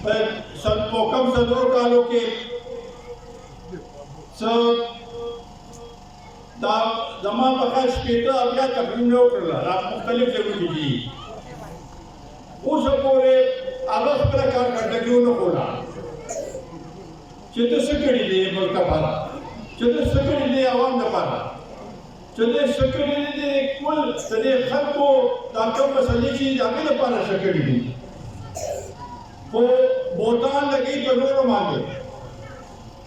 په کم څلورو کالو کې څه دا زما په خیال شپېته اویا تقریرونه وکړله دا مختلف ځایونو کې دي اوسه پورې هغه خپله کارکردګي ونه ښوده چې ته څه کړي دي ملک لپاره چې ته څه کړي دي عوام لپاره چې ته څه کړي دي ټول د دې خلکو دا کوم مسلې چې د هغې لپاره څه کړي دي خو بوتان لګوي په نورو باندې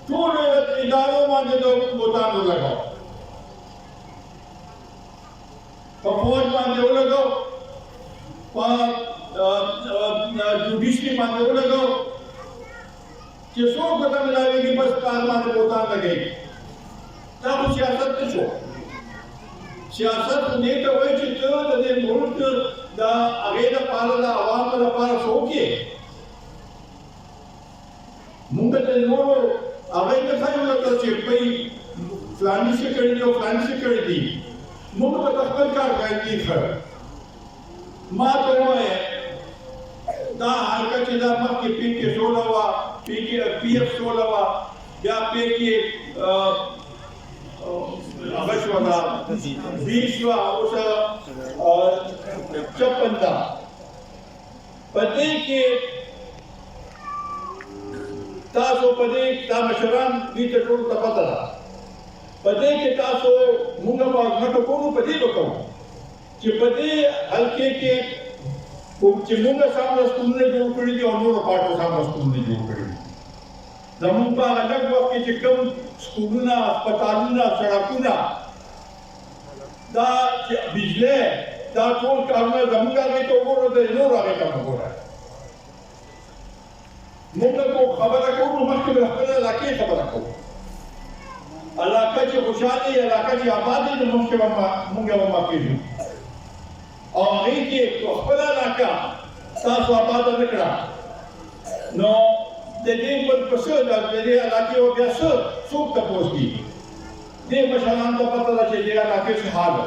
ټولو ادارو باندې د بوتان ولګاو په فوج باندې ولګاو په جوډیشري باندې ولګاو چې څوک ورته ملاوېږي بس په هغه باندې بوتان لګوي دا خو سیاست نه شو سیاست دې ته وایي چې ته د دې ملک د هغې لپاره د عوامو لپاره څه وکړې موږ ته نورو هغې ته ښایو لکه چې بهی فلاني څه کړي دي او فلاني څه کړي دي موږ به د خپل کارکردګي ښه ما ته ووایه دا حلقه چې دا مخکې پی کې 16 وه پی ایف 16 وه بیا پی کې هغه شوه دا 20 وه اوس 56 ده په دې کې تاسو په دې دا مشران دوی ته ټولو ته پته ده په دې کې تاسو موږ به ازمته کوو په دې به کوو چې په دې حلقې کې کوم چې موږ سامره سکولونه جوړ کړي دي او نورو پاټو سامره سکولونه جوړ کړي دي زموږ په هغه لږ وخت کې چې کوم سکولونه هسپتالونه سړکونه دا چې بجلی دا ټول کارونه زموږ هغې ته وګوره د نورو هغې ته مه ګوره موږ کو خبره کوو مخکې به خپله علاقې خبره کوو علاقه چې خوشحاله وي علاقه چې آباد وي نو مخکې به موږ به مخکېږو او هغې کې خپله علاقه تاسو آباده نه کړه نو د دې په څه د دې علاقې او بیا څوک تپوس کېږي دې مشرانو ته پته ده چې دې علاقې څه حال ده